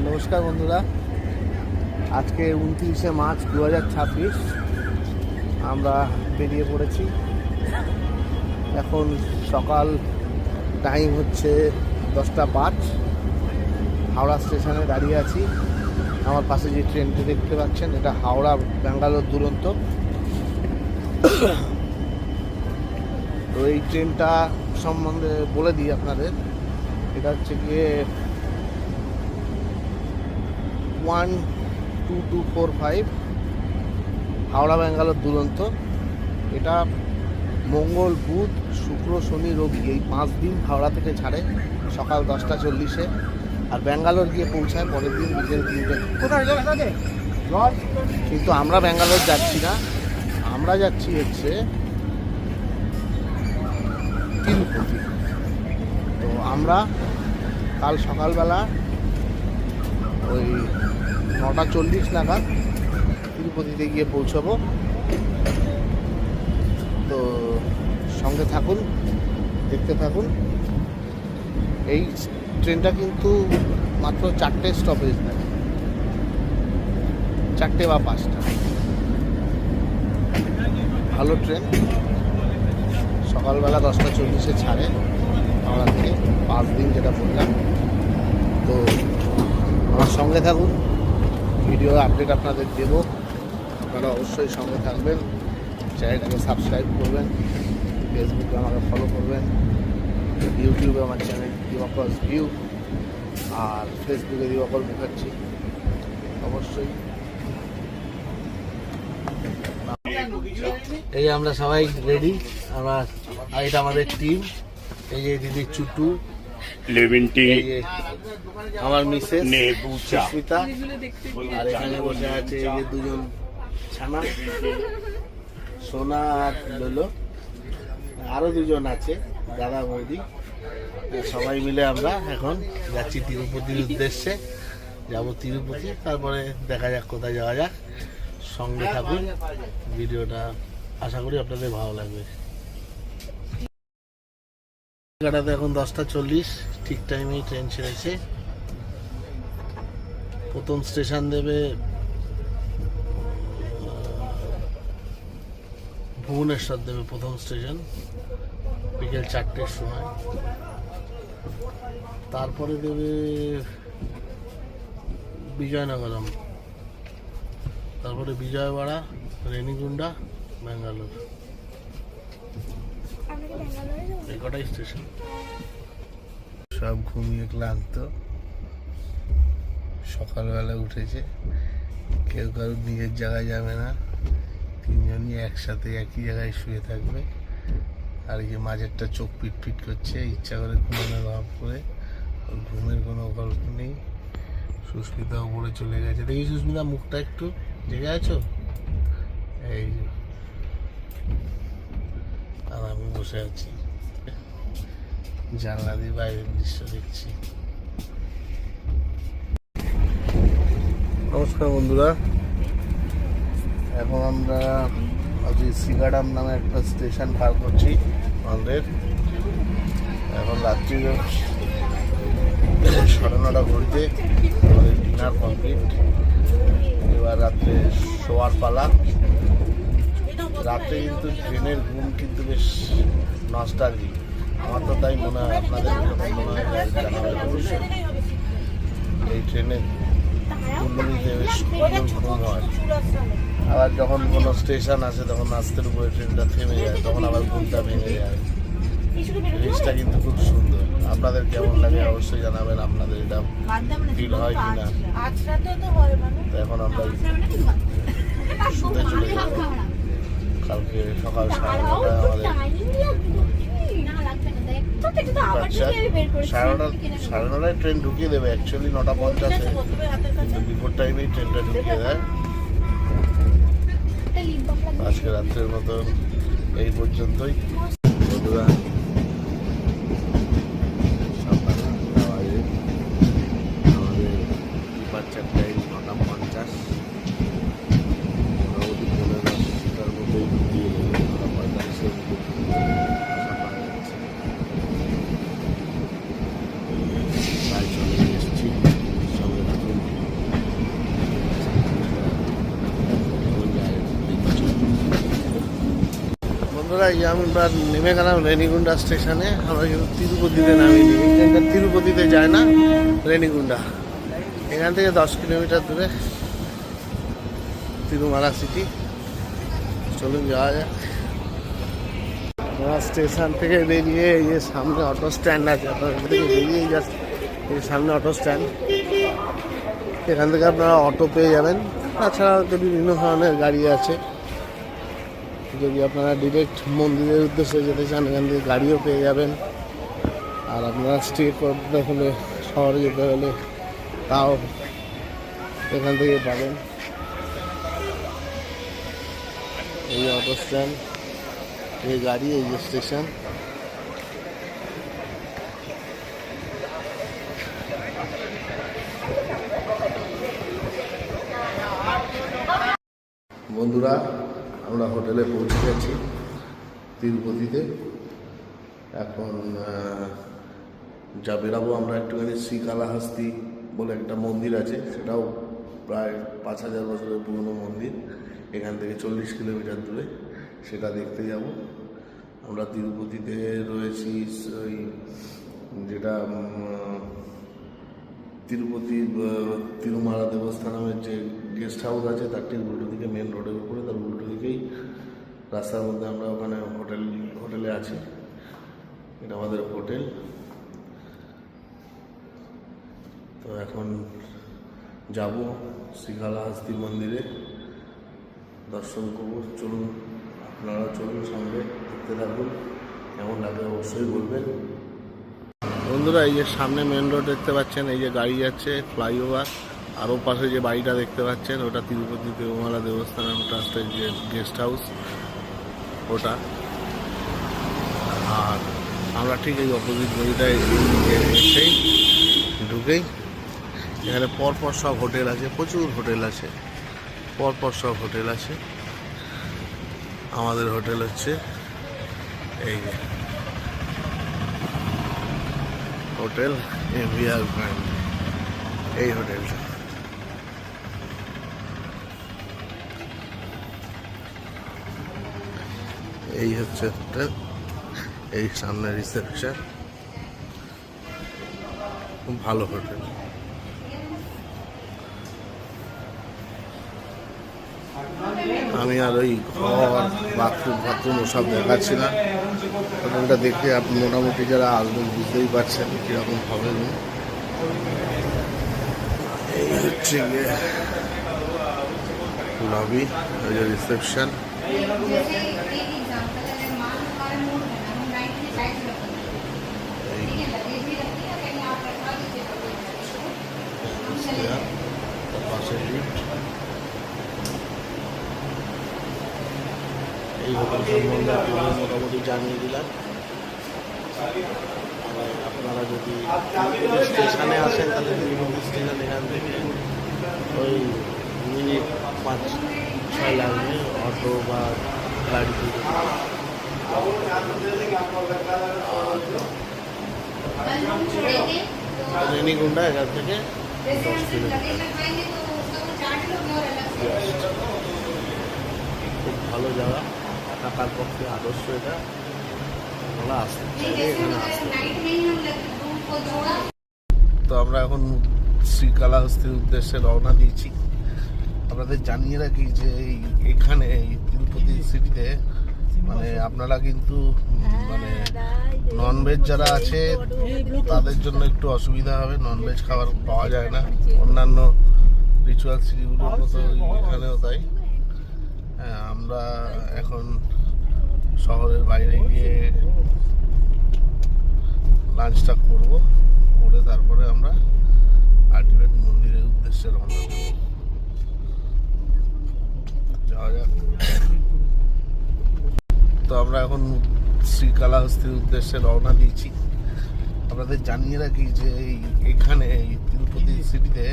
নমস্কার বন্ধুরা, আজকে 29শে মার্চ 2026 আমরা বেরিয়ে পড়েছি। এখন সকাল টাইম হচ্ছে 10:05। হাওড়া স্টেশনে দাঁড়িয়ে আছি। আমার পাশে যে ট্রেনটি দেখতে পাচ্ছেন, এটা হাওড়া ব্যাঙ্গালোর দুরন্ত। তো এই ট্রেনটা সম্বন্ধে বলে দিই আপনাদের। এটা হচ্ছে গিয়ে 12245 হাওড়া ব্যাঙ্গালোর দুরন্ত। এটা মঙ্গল, বুধ, শুক্র, শনি, রবি এই 5 দিন হাওড়া থেকে ছাড়ে সকাল 10:40-এ, আর ব্যাঙ্গালোর গিয়ে পৌঁছায় পরের দিন বিকেল 3টে। কিন্তু আমরা ব্যাঙ্গালোর যাচ্ছি না, আমরা যাচ্ছি হচ্ছে তিরুপতি। তো আমরা কাল সকালবেলা ওই 9:40 নাগাদ তিরুপতিতে গিয়ে পৌঁছাবো। তো সঙ্গে থাকুন, দেখতে থাকুন। এই ট্রেনটা কিন্তু মাত্র 4টে স্টপেজ নেয়, 4টে বা 5টা। ভালো ট্রেন, সকালবেলা 10:40-এ ছাড়ে হাওড়া থেকে, 5 দিন যেটা বললাম। তো আমার সঙ্গে থাকুন, ভিডিও আপডেট আপনাদের দেব। আপনারা অবশ্যই সঙ্গে থাকবেন, চ্যানেলটাকে সাবস্ক্রাইব করবেন, ফেসবুকে আমাকে ফলো করবেন, ইউটিউবে আমার চ্যানেল দিবাকর ভিউ, আর ফেসবুকে দিবাকর মুখার্জি। অবশ্যই এই আমরা সবাই রেডি। এটা আমাদের টিম। এই যে দিদি চুটু, আমার মিসেস সুস্মিতা, আর এখানে বসে আছে এই যে দুজন ছানা, সোনা আর লোলো। আরো দুজন আছে, দাদা বৌদি। সবাই মিলে আমরা এখন যাচ্ছি তিরুপতির উদ্দেশ্যে। যাব তিরুপতি, তারপরে দেখা যাক কোথায় যাওয়া যাক। সঙ্গে থাকুন, ভিডিওটা আশা করি আপনাদের ভালো লাগবে। কাটাতে এখন 10:40, ঠিক টাইমেই ট্রেন ছেড়েছে। প্রথম স্টেশন দেবে ভুবনেশ্বর, দেবে প্রথম স্টেশন বিকেল 4টের সময়। তারপরে দেবে বিজয়নগরম, তারপরে বিজয়ওয়াড়া, রেনিগুন্ডা, ব্যাঙ্গালোর। এই কটাই স্টেশন। সব ঘুমিয়ে ক্লান্ত, সকালবেলা উঠেছে। কেউ কারোর নিজের জায়গায় যাবে না, তিনজনই একসাথে একই জায়গায় শুয়ে থাকবে। আর এই যে মাঝেরটা চোখ পিট করছে, ইচ্ছা করে ঘুমানোর ভাব করে, ওর ঘুমের কোনো গল্প নেই। সুস্মিতা উপরে চলে গেছে। দেখি সুস্মিতা, মুখটা একটু জেগে আছো? এই আর আমি বসে আছি, জানলা দিয়ে বাইরের দৃশ্য দেখছি। নমস্কার বন্ধুরা, এখন আমরা সিগাডাম নামে একটা স্টেশন পার করছি আমাদের। এখন রাত্রি 9:30 ঘড়িতে আমাদের ডিনার কমপ্লিট। এবার রাত্রে শোয়ার পালা। রাত্রে কিন্তু ট্রেনের ঘুম কিন্তু বেশ নস্টালজিক, আমার তো তাই মনে হয়। আপনাদের মনে হয় জানাবেন অবশ্যই। এই ট্রেনে কুণ্ডলিতে বেশ ঘুম হয়। আবার যখন কোনো স্টেশন আসে, তখন রাস্তার উপরে ট্রেনটা থেমে যায়, তখন আবার ঘুমটা ভেঙে যায়। জিনিসটা কিন্তু খুব সুন্দর। আপনাদের কেমন লাগে অবশ্যই জানাবেন, আপনাদের এটা ফিল হয় কি না। তো এখন আমরা শুতে চলে যাব। কালকে সকাল 9:30 আমাদের 9:30 ট্রেন ঢুকিয়ে দেবে। অ্যাকচুয়ালি 9:50-এ, কিন্তু বিফোর টাইমেই ট্রেনটা ঢুকিয়ে দেয়। আজকে রাত্রের মতো এই পর্যন্তই বন্ধুরা। আমাদের ডিপার্চার টাইম 9:50। মোটামুটি 15-10টার মধ্যেই ঢুকিয়ে দেবে। 9:45-এর মধ্যে প্রায় চলে এসেছি। সঙ্গে থাকুন। বন্ধুরা এই আমরা নেমে গেলাম রেনিগুন্ডা স্টেশনে। আমরা কিন্তু তিরুপতিতে নামিনি, এখানটা তিরুপতিতে যায় না, রেনিগুন্ডা। এখান থেকে 10 কিলোমিটার দূরে তিরুমালা সিটি। চলুন যাওয়া যাক। আমরা স্টেশন থেকে বেরিয়ে এই যে সামনে অটো স্ট্যান্ড আছে, আপনার থেকে বেরিয়েই জাস্ট এই সামনে অটো স্ট্যান্ড। এখান থেকে আপনারা অটো পেয়ে যাবেন, তাছাড়া তো বিভিন্ন ধরনের গাড়ি আছে। যদি আপনারা ডিরেক্ট মন্দিরের উদ্দেশ্যে যেতে চান এখান থেকে গাড়িও পেয়ে যাবেন। আর আপনারা স্টে করতে হলে, শহরে যেতে হলে তাও এখান থেকে পাবেন। এই অটো স্ট্যান্ড, এই গাড়ি, এই যে স্টেশন। বন্ধুরা আমরা হোটেলে পৌঁছে গেছি তিরুপতিতে। এখন যা বেরাবো আমরা একটুখানি শ্রীকালাহস্তি বলে একটা মন্দির আছে, সেটাও প্রায় 5000 বছরের পুরনো মন্দির, এখান থেকে 40 কিলোমিটার দূরে, সেটা দেখতে যাব। আমরা তিরুপতিতে রয়েছি ওই যেটা তিরুপতির তিরুমালা দেবস্থানের যে গেস্ট হাউস আছে তার ঠিক উল্টো দিকে, মেন রোডের উপরে, তার উল্টো দিকেই রাস্তার মধ্যে আমরা ওখানে হোটেলে আছি। এটা আমাদের হোটেল। তো এখন যাব শ্রীকালাহস্তি মন্দিরে, দর্শন করবো। চলুন, আপনারা চলুন সঙ্গে, দেখতে থাকুন, কেমন লাগে অবশ্যই বলবেন। বন্ধুরা এই যে সামনে মেন রোড দেখতে পাচ্ছেন, এই যে গাড়ি যাচ্ছে, ফ্লাইওভার, আর ও পাশে যে বাড়িটা দেখতে পাচ্ছেন ওটা তিরুপতি তিরুমালা দেবস্থান ট্রাস্টের যে গেস্ট হাউস ওটা। আর আমরা ঠিক এই অপোজিট গলিটায় এসেই ঢুকেই এখানে পরপর সব হোটেল আছে, প্রচুর হোটেল আছে, পরপর সব হোটেল আছে। আমাদের হোটেল হচ্ছে এই যে হোটেল এভিআর গ্র্যান্ড, এই হোটেলটা। এই হচ্ছে হোটেল, এই সামনে রিসেপশন, খুব ভালো হোটেল। আমি আর ওই ঘর, বাথরুম ওসব দেখাচ্ছিলাম। হোটেলটা দেখে আপনি মোটামুটি যারা আসবেন বুঝতেই পারছেন কীরকম হবে। এই হচ্ছে গিয়ে লবি, ওই যে রিসেপশন। পাশে লিফট। এই হোটেল সম্বন্ধে আপনাদের মোটামুটি জানিয়ে দিলাম। আপনারা যদি স্টেশনে আসেন তাহলে তিরুপতি স্টেশন এখান থেকে ওই মিনিট 5-6 লাগবে অটো বা গাড়িতে। রেনিগুন্ডা এখান থেকে 10 কিলোমিটার। খুব ভালো জায়গা, থাকার পক্ষে আদর্শ। এটা আমরা আসতে এখানে আসতে। তো আমরা এখন শ্রীকালাহস্তির উদ্দেশ্যে রওনা দিয়েছি। আপনাদের জানিয়ে রাখি যে এখানে এই তিরুপতি সিটিতে মানে আপনারা কিন্তু মানে ননভেজ যারা আছে তাদের জন্য একটু অসুবিধা হবে, ননভেজ খাবার পাওয়া যায় না। অন্যান্য রিচুয়াল সিটিগুলোর মতো এখানেও তাই। হ্যাঁ, আমরা এখন শহরের বাইরে গিয়ে লাঞ্চটা করব, করে তারপরে আমরা আল্টিমেট মন্দিরের উদ্দেশ্যে রওনা দেব। যাওয়া যাক। তো আমরা এখন শ্রীকালাহস্তির উদ্দেশ্যে রওনা দিয়েছি। আপনাদের জানিয়ে রাখি যে এখানে এই তিরুপতি সিটিতে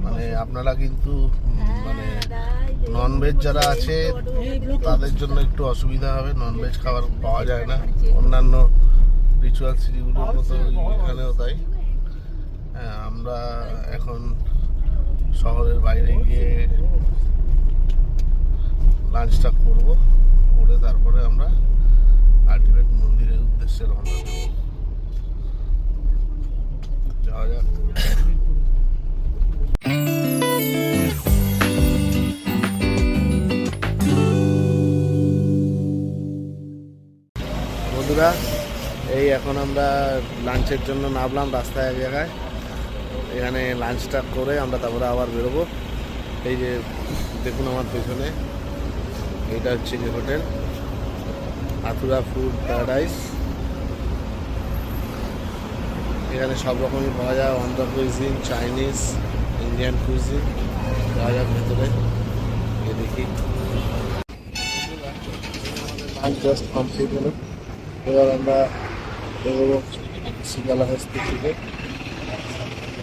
মানে আপনারা কিন্তু মানে ননভেজ যারা আছে তাদের জন্য একটু অসুবিধা হবে, ননভেজ খাবার পাওয়া যায় না। অন্যান্য রিচুয়াল সিটিগুলোর মতো এখানেও তাই। হ্যাঁ, আমরা এখন শহরের বাইরে গিয়ে লাঞ্চটা করব, করে তারপরে আমরা আলটিমেট মন্দিরের উদ্দেশ্যে রওনা দেব। যাওয়া যাক। বন্ধুরা, এই এখন আমরা লাঞ্চের জন্য নামলাম রাস্তায় এক জায়গায়। এখানে লাঞ্চটা করে আমরা তারপরে আবার বেরোবো। এই যে দেখুন আমার পেছনে, এইটা হচ্ছে যে হোটেল আথুরা ফুড প্যারাডাইস। এখানে সব রকমই পাওয়া যায়, Andhra cuisine, Chinese, Indian cuisine. যাওয়া যাক ভেতরে, গিয়ে দেখি। লাঞ্চ জাস্ট কমপ্লিট হলো। এবার আমরা বেরোবো শ্রীকালাহস্তি থেকে।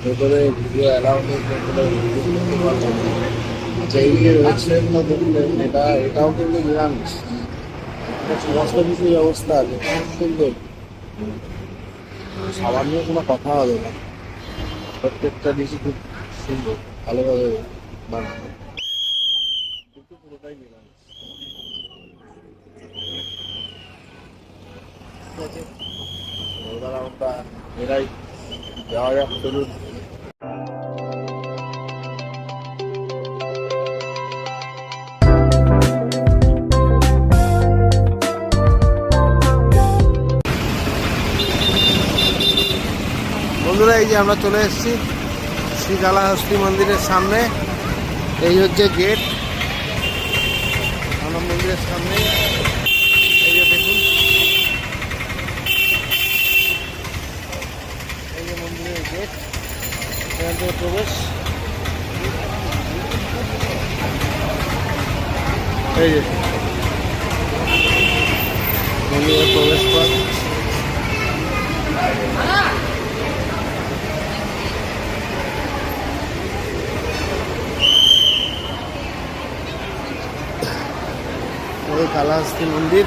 ভেতরে ভিডিও অ্যালাউ নেই, যেইদিকে রয়েছে দেখলেন এটাও কিন্তু নিরামিষ। সমস্ত কিছুর ব্যবস্থা আছে, খুব সুন্দর। খাবার নিয়ে কোনো কথা হবে না, প্রত্যেকটা ডিশই খুব সুন্দর, ভালোভাবে বানানো, কিন্তু পুরোটাই নিরামিষ। ঠিক আছে, এবার আমরা এরাই যাওয়া যাক, চলুন। বন্ধুরা, এই যে আমরা চলে এসেছি শ্রীকালাহস্তি মন্দিরের সামনে। এই হচ্ছে গেট, আমরা মন্দিরের সামনে। এই যে দেখুন, এই যে মন্দিরের গেট, এখান থেকে প্রবেশ। এই যে মন্দিরের প্রবেশ পথ। কালাহস্তি মন্দির।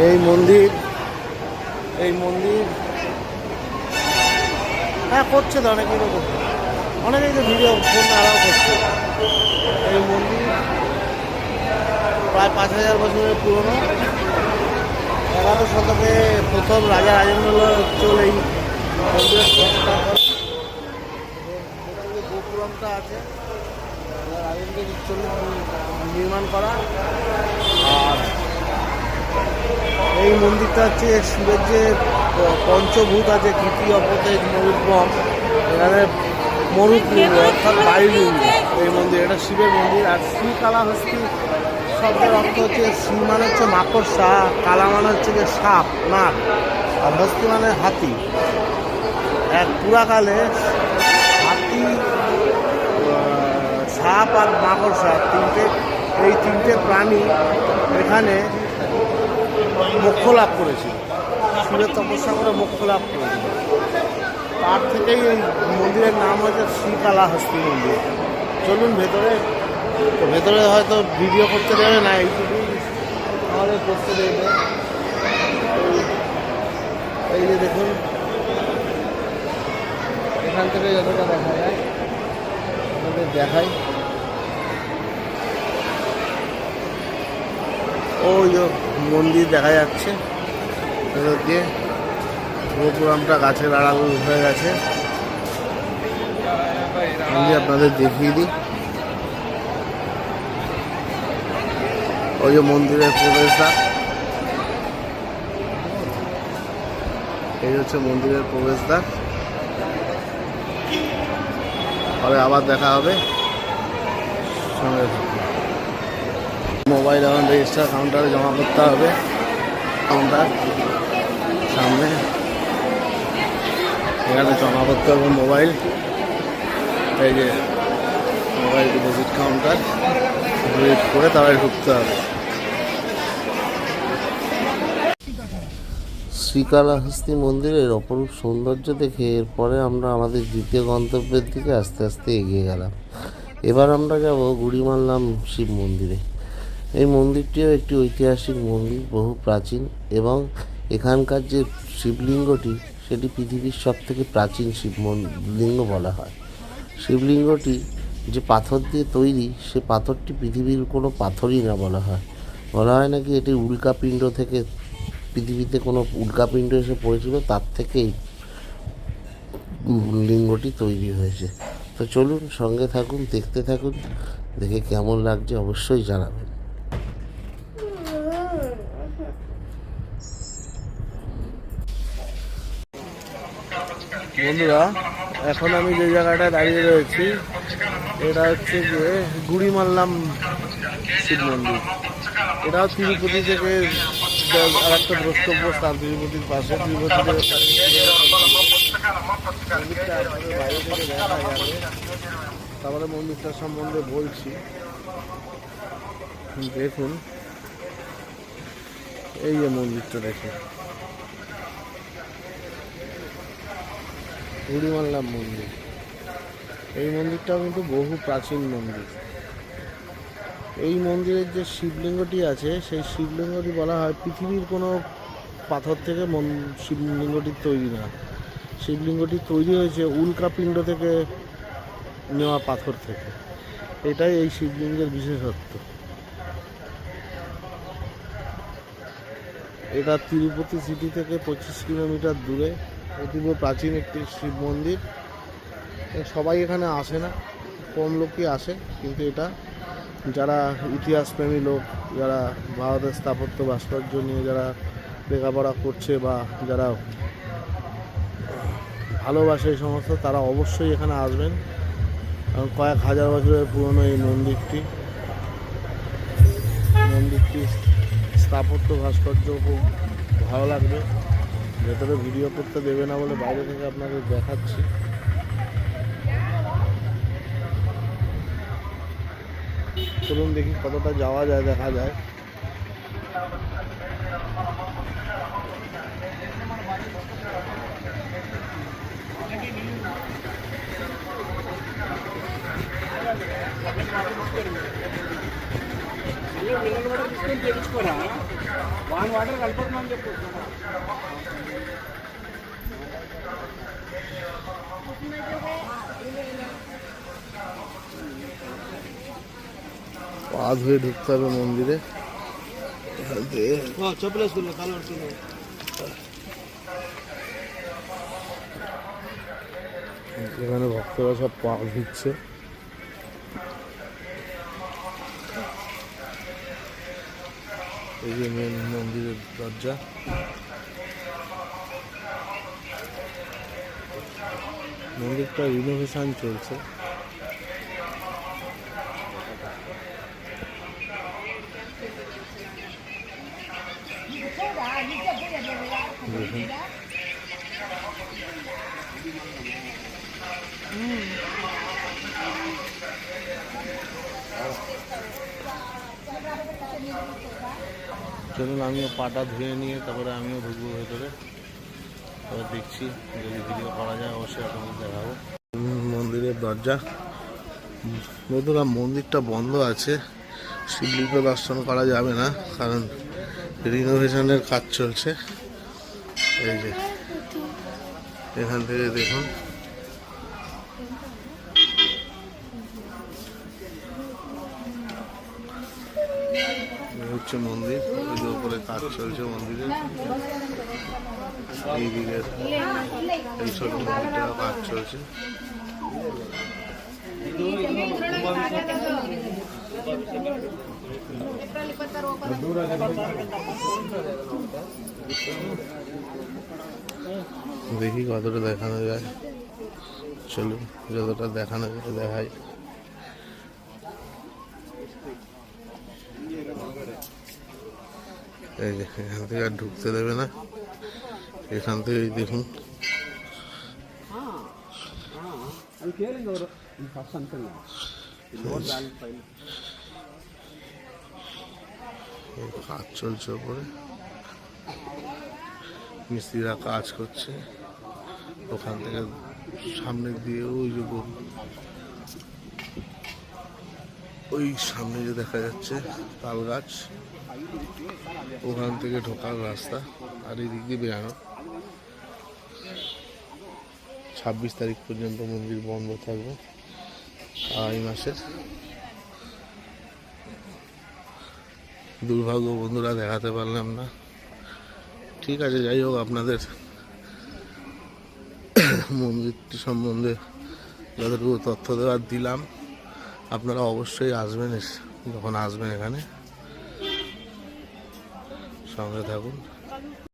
এই মন্দির হ্যাঁ করছে তো অনেকেই, অনেকেই তো ভিডিও ফোন আলাও করছে। এই মন্দির প্রায় 5000 বছরের পুরনো। 11 শতকে প্রথম রাজা রাজেন্দ্র চোল এই মন্দিরের সংস্কার করে। গোপুরমটা আছে, রাজেন্দ্র চোল নির্মাণ করা। আর এই মন্দিরটা হচ্ছে শিবের যে পঞ্চভূত আছে, কীর্তি, অপতেজ, মরুদ্গম, এখানে মরুলিঙ্গ অর্থাৎ বায়ুলিঙ্গ এই মন্দির। এটা শিবের মন্দির। আর শ্রীকালাহস্তি শব্দের অর্থ হচ্ছে, শ্রী মানে হচ্ছে মাকড়সা, কালা মানে হচ্ছে যে সাপ, নাগ, আর হস্তি মানে হাতি। এক পুরাকালে হাতি, সাপ আর মাকড়সা এই তিনটে প্রাণী এখানে মোক্ষ লাভ করেছিল, শিবের তপস্যা করে মোক্ষ লাভ করেছিল। তার থেকেই এই মন্দিরের নাম হয়েছে শ্রীকালাহস্তি মন্দির। চলুন ভেতরে। তো ভেতরে হয়তো ভিডিও করতে দেবে না, এইটুকু আমাদের করতে দেবে। এই যে দেখুন, এখান থেকে যতটা দেখা যায় আপনাদের দেখাই। ওই মন্দির দেখা যাচ্ছে, ভেতর দিয়ে গোপুরমটা গাছের আড়াল হয়ে গেছে। আমি আপনাদের দেখিয়ে দিই। ওই যে মন্দিরের প্রবেশদ্বার, এই হচ্ছে মন্দিরের প্রবেশদ্বার। পরে আবার দেখা হবে, সঙ্গে মোবাইল এখন রেজিস্টার কাউন্টারে জমা করতে হবে। কাউন্টার সামনে, এখানে জমা করতে হবে মোবাইল। এই যে মোবাইল ডিপোজিট কাউন্টার, ডিপোজিট করে তারপরে ঢুকতে হবে। শ্রীকালাহস্তি মন্দিরের অপরূপ সৌন্দর্য দেখে এরপরে আমরা আমাদের দ্বিতীয় গন্তব্যের দিকে আস্তে আস্তে এগিয়ে গেলাম। এবার আমরা যাব গুড়িমাল্লাম শিব মন্দিরে। এই মন্দিরটিও একটি ঐতিহাসিক মন্দির, বহু প্রাচীন, এবং এখানকার যে শিবলিঙ্গটি সেটি পৃথিবীর সবথেকে প্রাচীন শিবলিঙ্গ বলা হয়। শিবলিঙ্গটি যে পাথর দিয়ে তৈরি, সে পাথরটি পৃথিবীর কোনো পাথরই না বলা হয় নাকি এটি উল্কাপিণ্ড থেকে, পৃথিবীতে কোনো উল্কাপিণ্ড এসে পড়েছিল, তার থেকেই লিঙ্গটি তৈরি হয়েছে। তো চলুন সঙ্গে থাকুন, দেখতে থাকুন, দেখে কেমন লাগছে অবশ্যই জানাবেন। বন্ধুরা, এখন আমি যে জায়গাটায় দাঁড়িয়ে রয়েছি এটা হচ্ছে যে গুড়িমাল্লাম শিব মন্দির। এটাও তিরুপতি থেকে আর একটা দ্রষ্টব্য স্থান, তিরুপতির পাশে। তিরুপতি মন্দিরটা আপনাদের বাইরে থেকে দেখা যাবে, তারপরে মন্দিরটার সম্বন্ধে বলছি। দেখুন, এই যে মন্দিরটা দেখুন, গুড়িমাল্লাম মন্দির। এই মন্দিরটাও কিন্তু বহু প্রাচীন মন্দির। এই মন্দিরের যে শিবলিঙ্গটি আছে, সেই শিবলিঙ্গটি বলা হয় পৃথিবীর কোনো পাথর থেকে শিবলিঙ্গটি তৈরি না। শিবলিঙ্গটি তৈরি হয়েছে উল্কাপিণ্ড থেকে নেওয়া পাথর থেকে। এটাই এই শিবলিঙ্গের বিশেষত্ব। এটা তিরুপতি সিটি থেকে 25 কিলোমিটার দূরে, অতীব প্রাচীন একটি শিব মন্দির। সবাই এখানে আসে না, কম লোকই আসে, কিন্তু এটা যারা ইতিহাসপ্রেমী লোক, যারা ভারতের স্থাপত্য ভাস্কর্য নিয়ে যারা লেখাপড়া করছে বা যারা ভালোবাসে এই সমস্ত, তারা অবশ্যই এখানে আসবেন। কারণ কয়েক হাজার বছরের পুরনো এই মন্দিরটি স্থাপত্য ভাস্কর্য খুব ভালো লাগবে। ভেতরে ভিডিও করতে দেবে না বলে বাইরে থেকে আপনাদের দেখাচ্ছি। চলুন দেখি কতটা যাওয়া যায়, দেখা যায়। পা ধুয়ে ঢুকতে হবে মন্দিরে। এখানে ভক্তরা সব পা ধুচ্ছে। এই যে মেন মন্দিরের দরজা। মন্দিরটা রিনোভেশন চলছে। চলুন আমিও পাটা ধুয়ে নিয়ে তারপরে আমিও ঢুকবো ভেতরে। তারপর দেখছি যদি ভিডিও করা যায় অবশ্যই আপনাদের দেখাবো। মন্দিরের দরজা। বন্ধুরা, মন্দিরটা বন্ধ আছে, শিবলিঙ্গ দর্শন করা যাবে না, কারণ রিনোভেশনের কাজ চলছে। এই যে এখান থেকে দেখুন, হচ্ছে মন্দির। ওই যে উপরে কাজ চলছে মন্দিরের, এই দিকের এই ছোট মন্দিরটা কাজ চলছে। দেখি কতটা দেখানো যায়। চলুন যতটা দেখানো যায় দেখাই। এই যে এখান থেকে আর ঢুকতে দেবে না, এখান থেকেই দেখুন। কাজ চলছে ওপরে, মিস্ত্রিরা কাজ করছে। ওখান থেকে সামনে দিয়ে ওই যে ওই সামনে যে দেখা যাচ্ছে তাল গাছ, ওখান থেকে ঢোকার রাস্তা। আর এই দিক দিয়ে বেরানো। 26 তারিখ পর্যন্ত মন্দির বন্ধ থাকবে। আগামী মাসের। দুর্ভাগ্য বন্ধুরা, দেখাতে পারলাম না। ঠিক আছে, যাই হোক, আপনাদের মন্দিরটি সম্বন্ধে যতটুকু তথ্য দেওয়ার দিলাম। আপনারা অবশ্যই আসবেন, যখন আসবেন এখানে সঙ্গে থাকুন।